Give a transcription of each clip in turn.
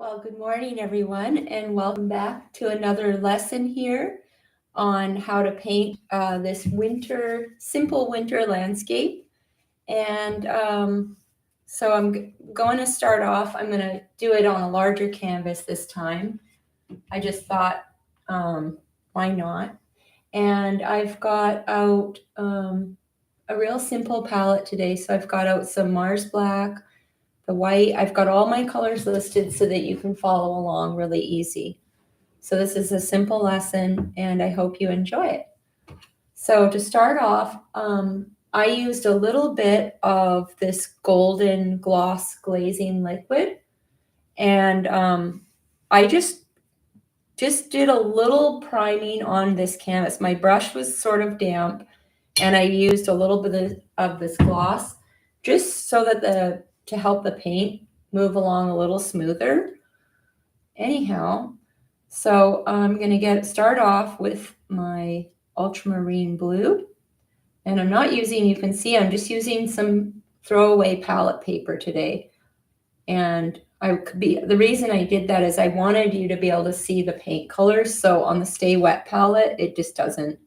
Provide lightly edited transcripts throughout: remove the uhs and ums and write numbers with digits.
Well, good morning, everyone, and welcome back to another lesson here on how to paint this simple winter landscape. And so I'm going to start off. I'm going to do it on a larger canvas this time. I just thought, why not? And I've got out a real simple palette today. So I've got out some Mars Black, the white. I've got all my colors listed so that you can follow along really easy. So this is a simple lesson and I hope you enjoy it. So to start off, I used a little bit of this golden gloss glazing liquid, and I just did a little priming on this canvas. My brush was sort of damp and I used a little bit of this gloss just so that to help the paint move along a little smoother. Anyhow, so I'm going to start off with my ultramarine blue. And I'm not using, you can see I'm just using some throwaway palette paper today. And the reason I did that is I wanted you to be able to see the paint colors. So on the Stay Wet palette, it just doesn't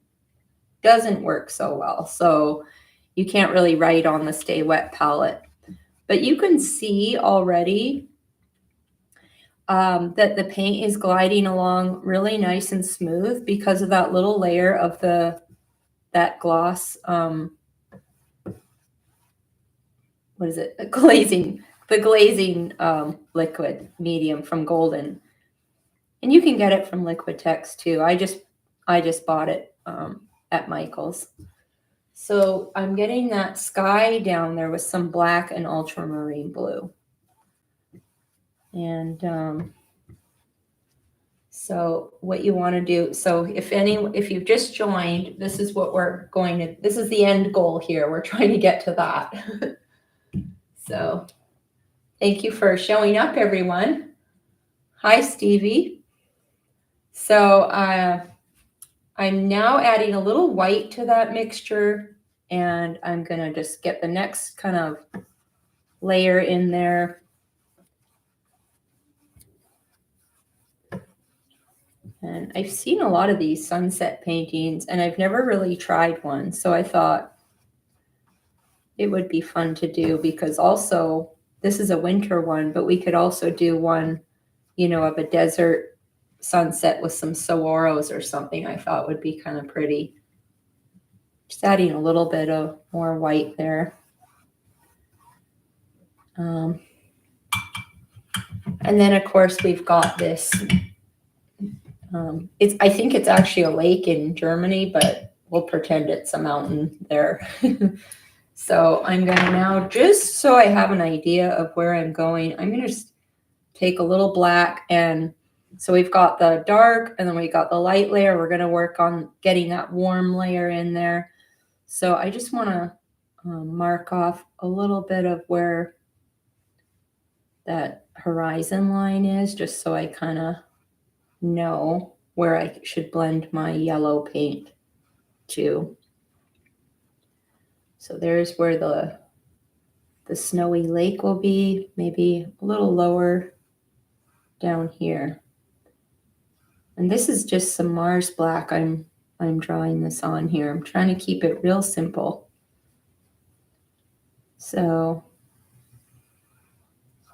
work so well. So you can't really write on the Stay Wet palette. But you can see already that the paint is gliding along really nice and smooth because of that little layer of that gloss. What is it? The glazing liquid medium from Golden, and you can get it from Liquitex too. I just bought it at Michael's. So I'm getting that sky down there with some black and ultramarine blue. And so what you want to do, so if you've just joined, this is the end goal here. We're trying to get to that. So thank you for showing up, everyone. Hi, Stevie. So I'm now adding a little white to that mixture, and I'm going to just get the next kind of layer in there. And I've seen a lot of these sunset paintings, and I've never really tried one. So I thought it would be fun to do, because also this is a winter one, but we could also do one, of a desert sunset with some saguaros or something. I thought would be kind of pretty. Just adding a little bit of more white there. And then, of course, we've got this. I think it's actually a lake in Germany, but we'll pretend it's a mountain there. So I'm going to now, just so I have an idea of where I'm going, I'm going to just take a little black. And so we've got the dark and then we got the light layer. We're going to work on getting that warm layer in there. So I just want to mark off a little bit of where that horizon line is, just so I kind of know where I should blend my yellow paint to. So there's where the snowy lake will be, maybe a little lower down here. And this is just some Mars Black I'm drawing this on here. I'm trying to keep it real simple. So,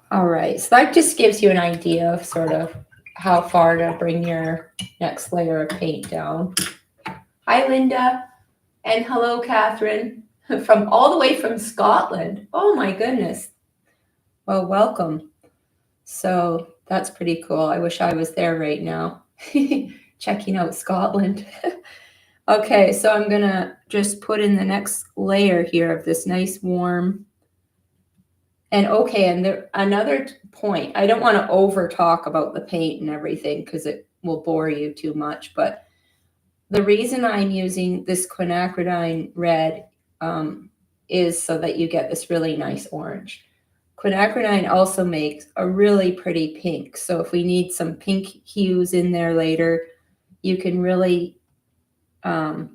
all right, so that just gives you an idea of sort of how far to bring your next layer of paint down. Hi, Linda, and hello, Catherine, all the way from Scotland. Oh my goodness. Well, welcome. So that's pretty cool. I wish I was there right now, checking out Scotland. Okay, so I'm gonna just put in the next layer here of this nice warm. And okay, and another point, I don't want to over talk about the paint and everything because it will bore you too much, but the reason I'm using this quinacridone red is so that you get this really nice orange. Quinacridone also makes a really pretty pink. So if we need some pink hues in there later, you can really go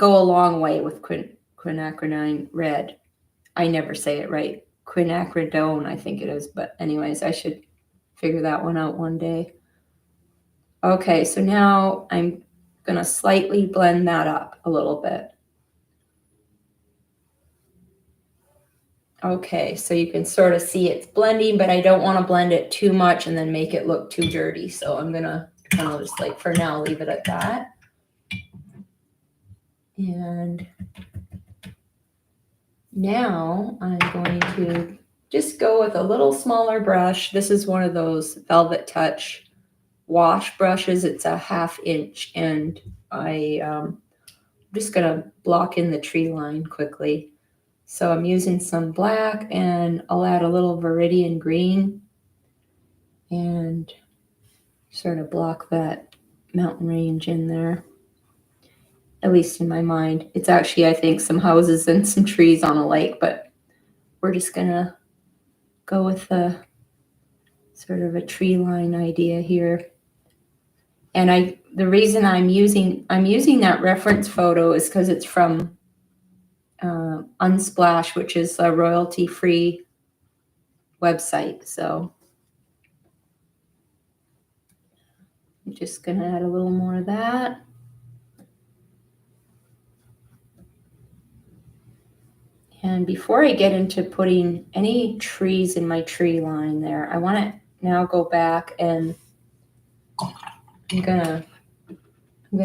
a long way with quinacridone red. I never say it right. quinacridone, I think it is. But anyways, I should figure that one out one day. Okay, so now I'm going to slightly blend that up a little bit. Okay, so you can sort of see it's blending, but I don't want to blend it too much and then make it look too dirty. So I'm going to kind of just like for now leave it at that. And now I'm going to just go with a little smaller brush. This is one of those Velvet Touch wash brushes. It's a 1/2 inch, and I'm just going to block in the tree line quickly. So I'm using some black, and I'll add a little Viridian green and sort of block that mountain range in there. At least in my mind. It's actually, I think, some houses and some trees on a lake, but we're just gonna go with the sort of a tree line idea here. And the reason I'm using that reference photo is because it's from Unsplash, which is a royalty-free website. So I'm just gonna add a little more of that. And before I get into putting any trees in my tree line there, I want to now go back and I'm gonna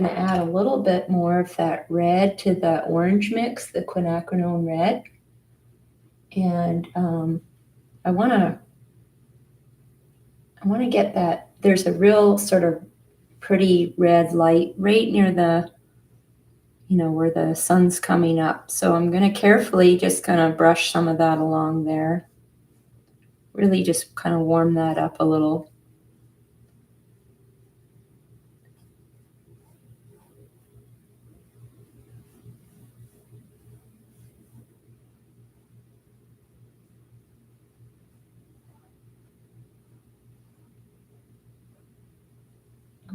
add a little bit more of that red to the orange mix, the quinacridone red. And I want to get that. There's a real sort of pretty red light right near the, where the sun's coming up. So I'm going to carefully just kind of brush some of that along there. Really just kind of warm that up a little.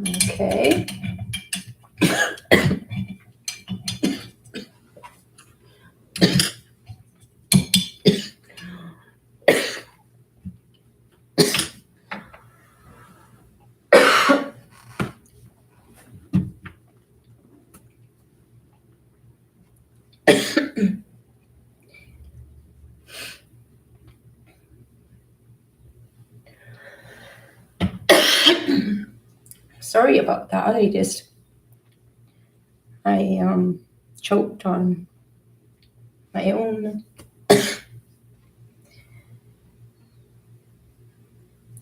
Okay. Sorry about that. I choked on my own.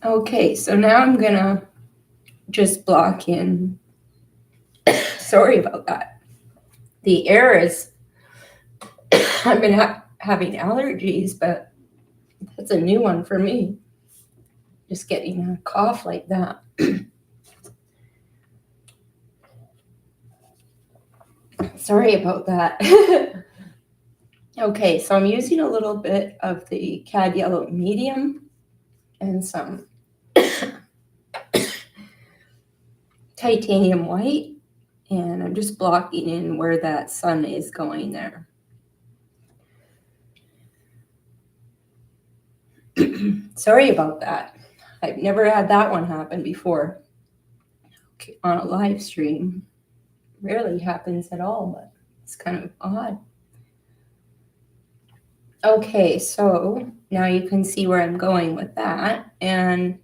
Okay, so now I'm gonna just block in. Sorry about that. The air is, I've been having allergies, but that's a new one for me. Just getting a cough like that. Sorry about that. Okay, so I'm using a little bit of the Cad Yellow Medium and some titanium white, and I'm just blocking in where that sun is going there. Sorry about that. I've never had that one happen before on a live stream. Rarely happens at all, but it's kind of odd. Okay, so now you can see where I'm going with that, and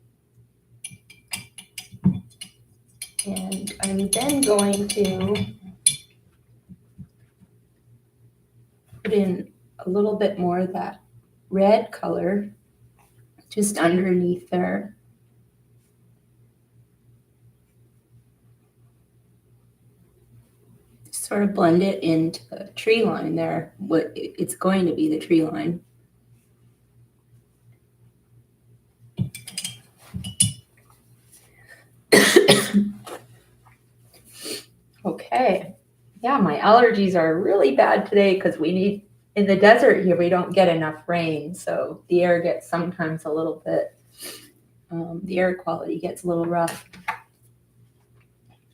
I'm then going to put in a little bit more of that red color just underneath there. Sort of blend it into the tree line there. It's going to be the tree line. Okay. Yeah, my allergies are really bad today because in the desert here, we don't get enough rain. So the air gets sometimes a little bit, the air quality gets a little rough.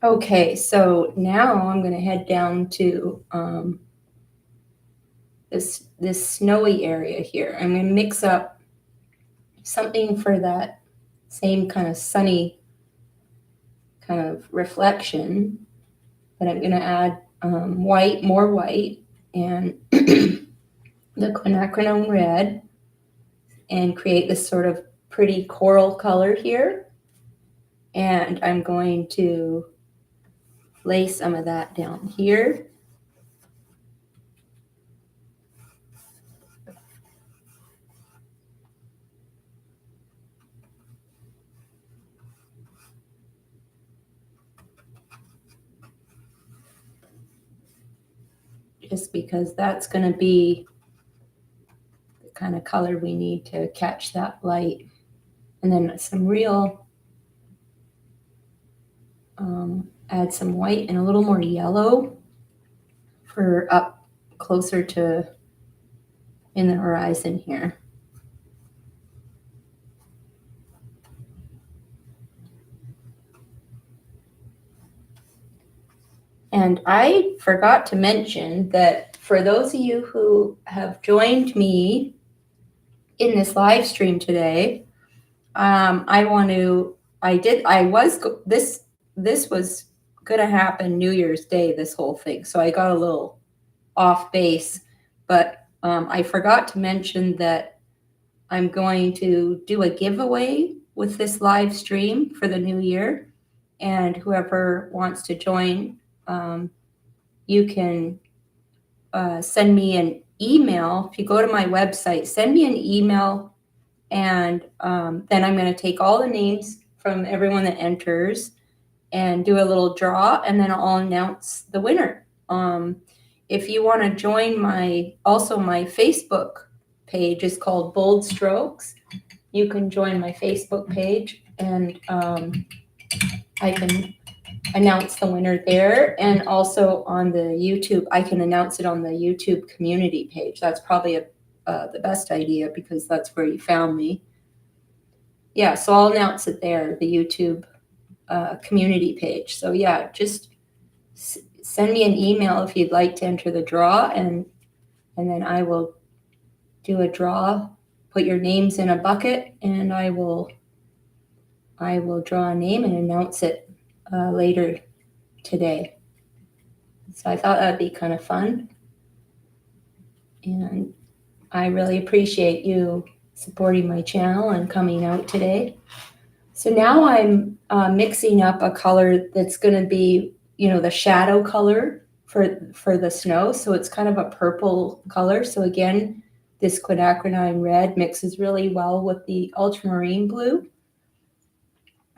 Okay, so now I'm going to head down to, I'm going to head down to the tree line there with the this snowy area here. I'm going to mix up something for that same kind of sunny kind of reflection, but I'm going to add more white, and the quinacridone red, and create this sort of pretty coral color here. And I'm going to lay some of that down here. Just because that's going to be the kind of color we need to catch that light. And then some real, add some white and a little more yellow for up closer to in the horizon here. And I forgot to mention that for those of you who have joined me in this live stream today, this was going to happen New Year's Day, this whole thing. So I got a little off base, but I forgot to mention that I'm going to do a giveaway with this live stream for the new year. And whoever wants to join, you can send me an email. If you go to my website, send me an email, and then I'm going to take all the names from everyone that enters and do a little draw, and then I'll announce the winner. If you want to join my Facebook page is called Bold Strokes. You can join my Facebook page, and I can announce the winner there. And also on the YouTube, I can announce it on the YouTube community page. That's probably the best idea, because that's where you found me. Yeah, so I'll announce it there, the YouTube community page. So yeah, just send me an email if you'd like to enter the draw, and then I will do a draw, put your names in a bucket, and I will draw a name and announce it later today. So I thought that'd be kind of fun, and I really appreciate you supporting my channel and coming out today. So now I'm mixing up a color that's going to be, the shadow color for the snow. So it's kind of a purple color. So again, this quinacridone red mixes really well with the ultramarine blue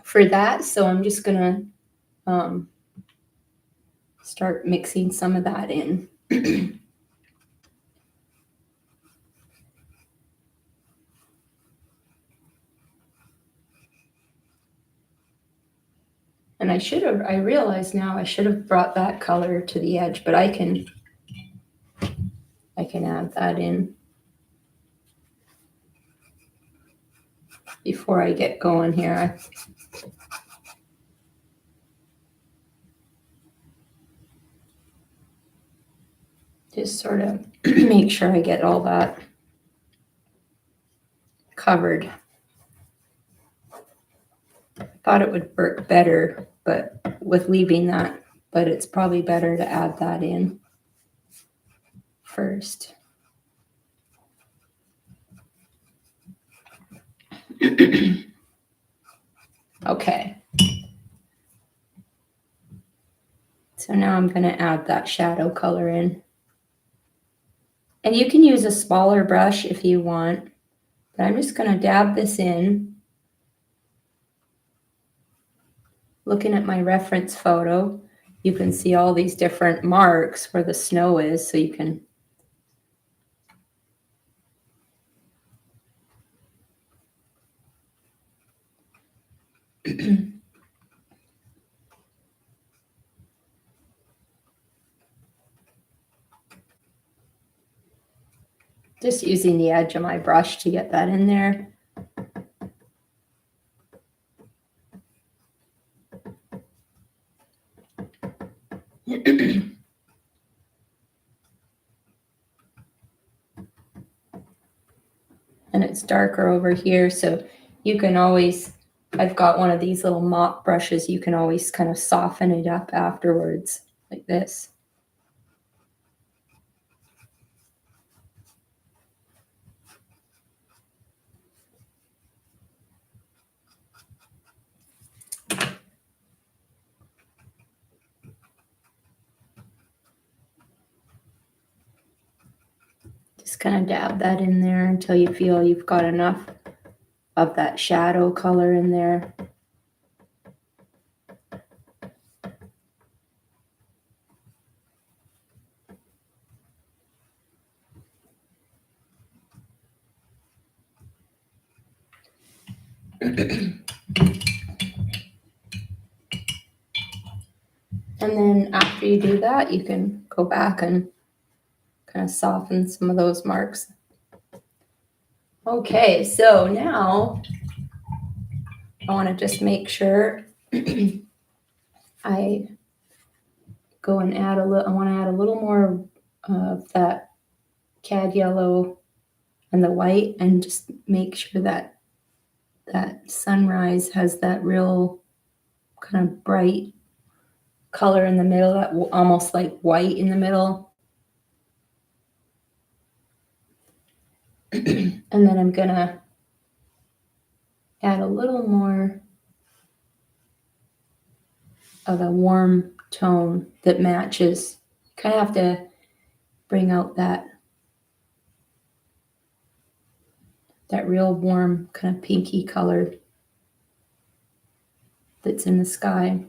for that. So I'm just going to start mixing some of that in. And I realize now I should have brought that color to the edge, but I can add that in before I get going here. Just sort of make sure I get all that covered. I thought it would work better, but with leaving that, but it's probably better to add that in first. Okay. So now I'm going to add that shadow color in. And you can use a smaller brush if you want, but I'm just going to dab this in. Looking at my reference photo, you can see all these different marks where the snow is, so you can just using the edge of my brush to get that in there. and it's darker over here. So you can always, I've got one of these little mop brushes. You can always kind of soften it up afterwards like this. Just kind of dab that in there until you feel you've got enough of that shadow color in there. And then after you do that, you can go back and kind of soften some of those marks. Okay, so now I want to just make sure I go and add a little, I want to add a little more of that cad yellow and the white, and just make sure that that sunrise has that real kind of bright color in the middle, that almost like white in the middle. And then I'm gonna add a little more of a warm tone that matches. Kind of have to bring out that real warm kind of pinky color that's in the sky.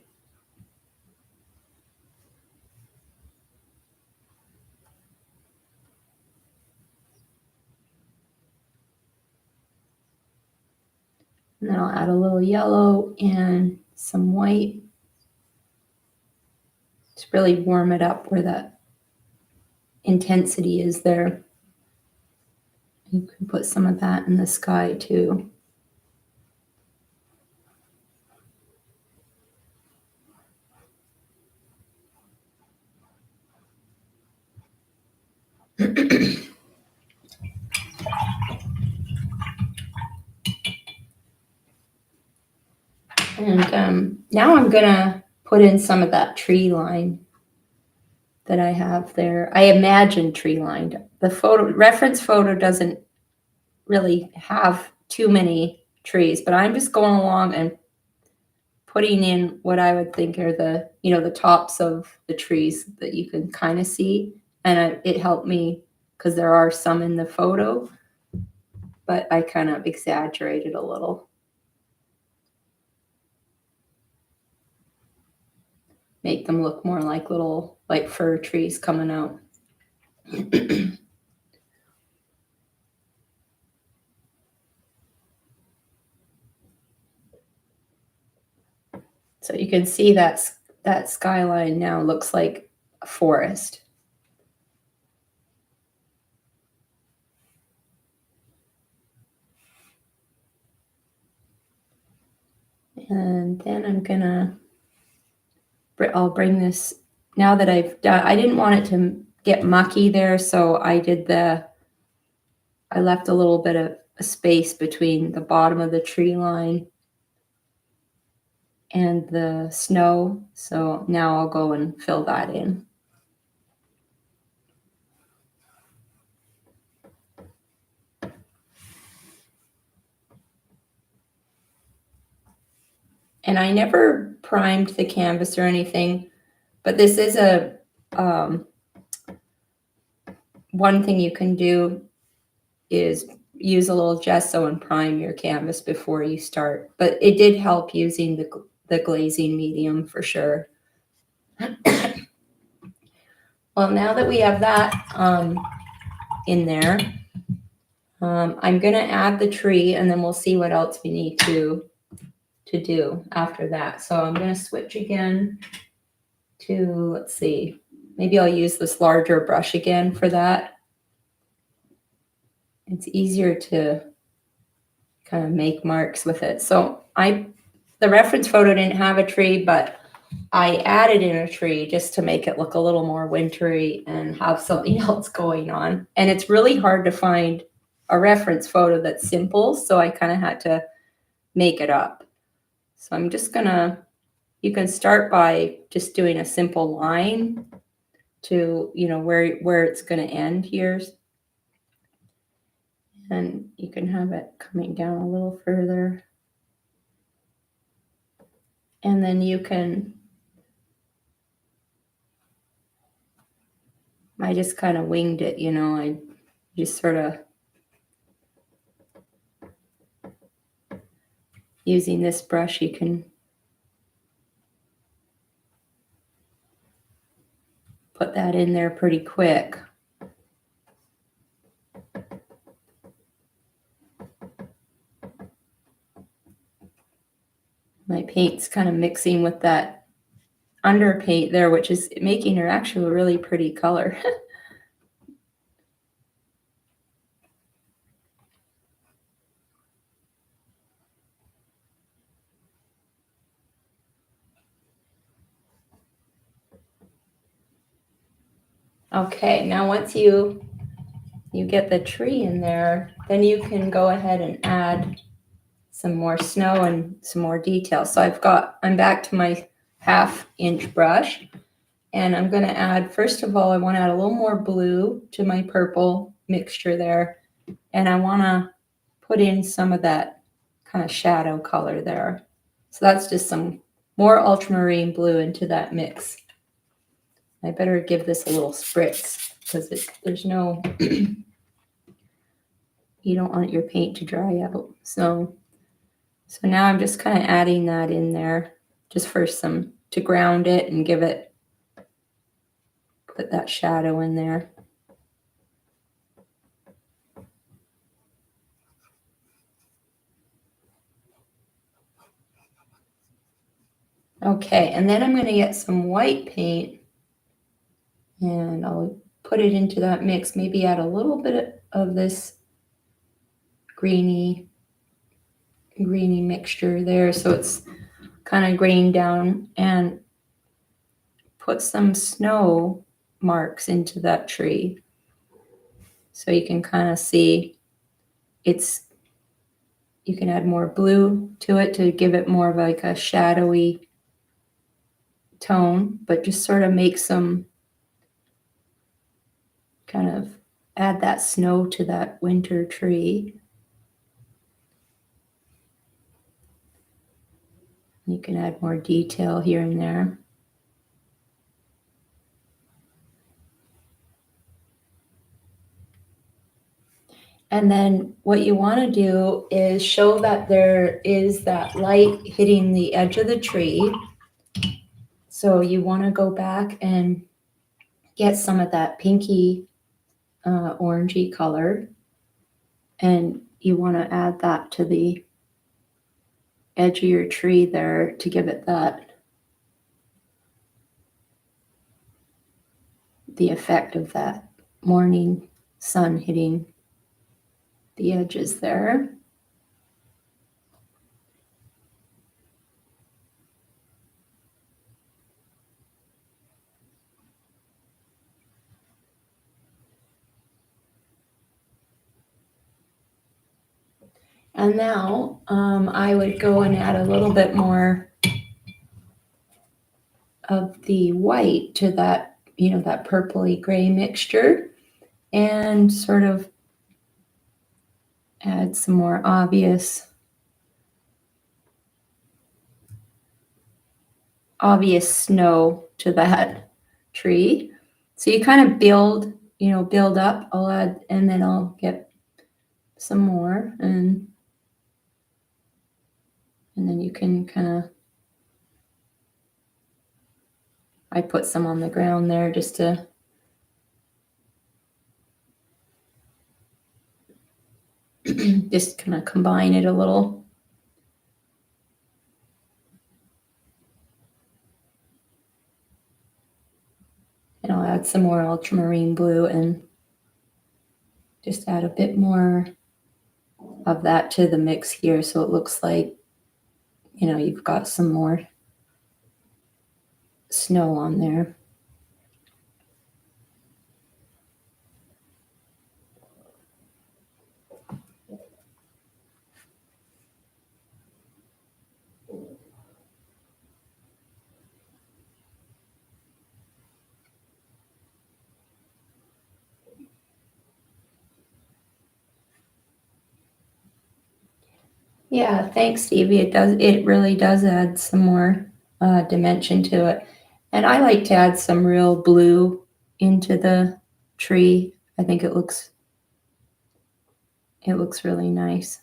And then I'll add a little yellow and some white to really warm it up where that intensity is there. You can put some of that in the sky too. And now I'm gonna put in some of that tree line that I have there. I imagine tree lined. The reference photo doesn't really have too many trees, but I'm just going along and putting in what I would think are the, the tops of the trees that you can kind of see. And it helped me because there are some in the photo, but I kind of exaggerated a little. Make them look more like little, like fir trees coming out. So you can see that skyline now looks like a forest. And then I'll bring this, now that I've done, I didn't want it to get mucky there, so I left a little bit of a space between the bottom of the tree line and the snow. So now I'll go and fill that in. And I never primed the canvas or anything, but this is a one thing you can do is use a little gesso and prime your canvas before you start. But it did help using the glazing medium for sure. Well, now that we have that in there, I'm going to add the tree, and then we'll see what else we need to do after that. So I'm going to switch again to, let's see, maybe I'll use this larger brush again for that. It's easier to kind of make marks with it. So the reference photo didn't have a tree, but I added in a tree just to make it look a little more wintry and have something else going on. And it's really hard to find a reference photo that's simple, so I kind of had to make it up. So I'm just gonna, you can start by just doing a simple line to, you know, where it's gonna end here. And you can have it coming down a little further. And then you can, I just kind of winged it, you know, I just sort of, using this brush, you can put that in there pretty quick. My paint's kind of mixing with that underpaint there, which is making her actually a really pretty color. Okay, now once you get the tree in there, then you can go ahead and add some more snow and some more detail. So I'm back to my 1/2 inch brush, and I'm going to add, first of all, I want to add a little more blue to my purple mixture there, and I want to put in some of that kind of shadow color there. So that's just some more ultramarine blue into that mix. I better give this a little spritz because there's no, you don't want your paint to dry out. So now I'm just kind of adding that in there just for to ground it and put that shadow in there. Okay, and then I'm going to get some white paint and I'll put it into that mix, maybe add a little bit of this greeny mixture there so it's kind of grained down, and put some snow marks into that tree so you can kind of see you can add more blue to it to give it more of like a shadowy tone, but just sort of make some kind of add that snow to that winter tree. You can add more detail here and there. And then what you want to do is show that there is that light hitting the edge of the tree. So you want to go back and get some of that pinky orangey color, and you want to add that to the edge of your tree there to give it the effect of that morning sun hitting the edges there. And now I would go and add a little bit more of the white to that, you know, that purpley gray mixture, and sort of add some more obvious snow to that tree. So you kind of build up. I'll add, and then I'll get some more, and then you can kind of, I put some on the ground there just to just kind of combine it a little. And I'll add some more ultramarine blue and just add a bit more of that to the mix here so it looks like, you know, you've got some more snow on there. Yeah, thanks, Stevie. It really does add some more dimension to it. And I like to add some real blue into the tree. I think it looks really nice.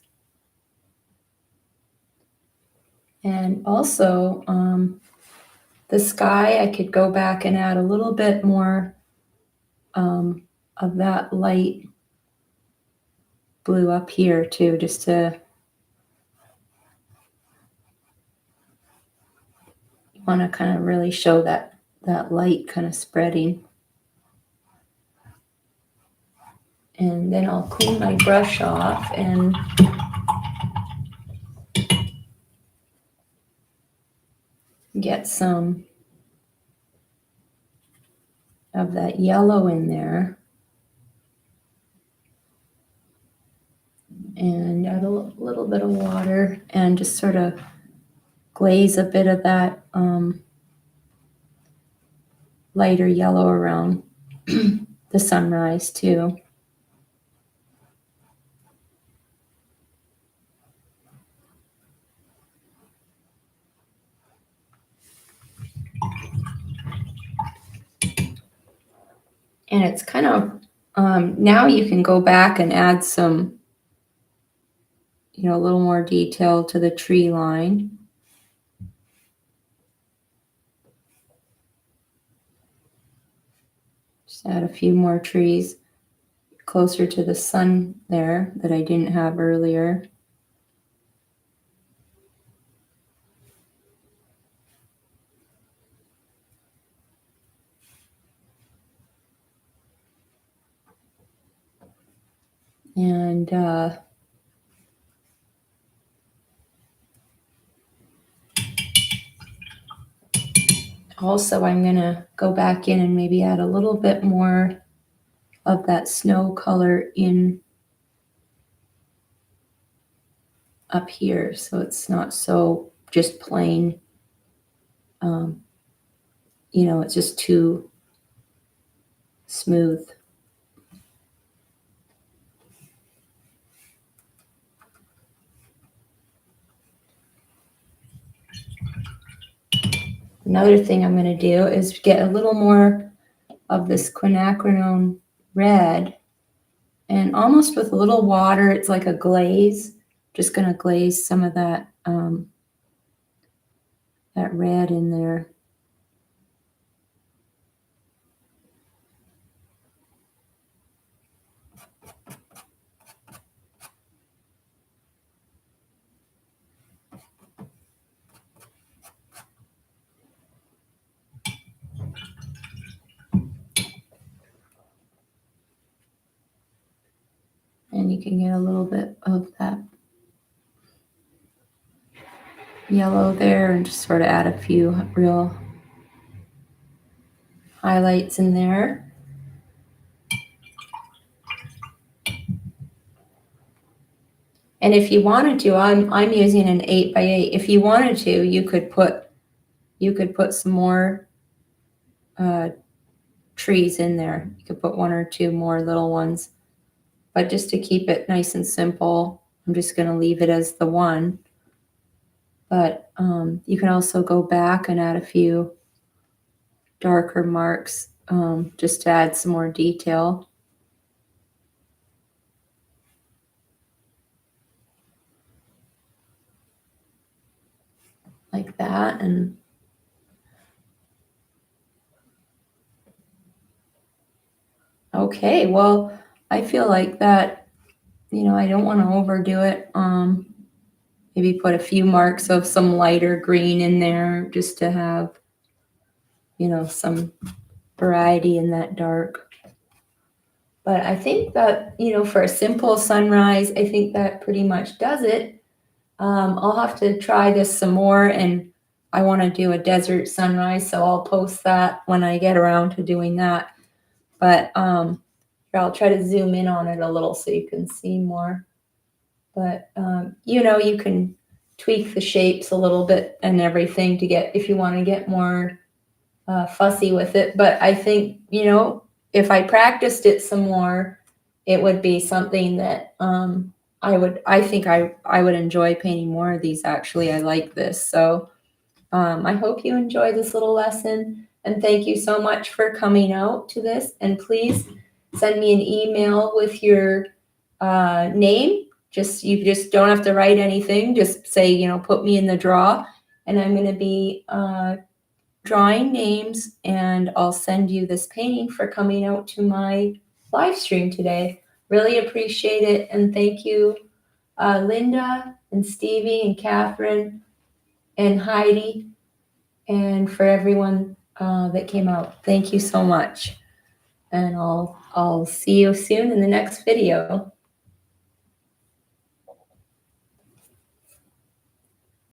And also, the sky, I could go back and add a little bit more of that light blue up here too, just to want to kind of really show that light kind of spreading. And then I'll clean my brush off and get some of that yellow in there. And add a little bit of water and just sort of glaze a bit of that lighter yellow around the sunrise too. And it's kind of, now you can go back and add some, a little more detail to the tree line. Just add a few more trees closer to the sun there that I didn't have earlier. And also I'm going to go back in and maybe add a little bit more of that snow color in up here, so it's not so just plain, it's just too smooth. Another thing I'm going to do is get a little more of this quinacridone red, and almost with a little water, it's like a glaze. Just going to glaze some of that that red in there. And you can get a little bit of that yellow there and just sort of add a few real highlights in there. And if you wanted to, I'm using an 8x8. If you wanted to, you could put some more trees in there. You could put one or two more little ones. But just to keep it nice and simple, I'm just going to leave it as the one. But you can also go back and add a few darker marks just to add some more detail. Like that. And okay, well, I feel like that, I don't want to overdo it. Maybe put a few marks of some lighter green in there just to have, some variety in that dark. But I think that, for a simple sunrise, I think that pretty much does it. I'll have to try this some more, and I want to do a desert sunrise, so I'll post that when I get around to doing that. But I'll try to zoom in on it a little so you can see more. But, you can tweak the shapes a little bit and everything to get, if you want to get more fussy with it. But I think, if I practiced it some more, it would be something that I think I would enjoy painting more of these. Actually, I like this. So I hope you enjoy this little lesson, and thank you so much for coming out to this. And please send me an email with your name. You just don't have to write anything. Just say, put me in the draw, and I'm going to be drawing names, and I'll send you this painting for coming out to my live stream today. Really appreciate it, and thank you, Linda and Stevie and Catherine and Heidi, and for everyone that came out. Thank you so much, and I'll see you soon in the next video.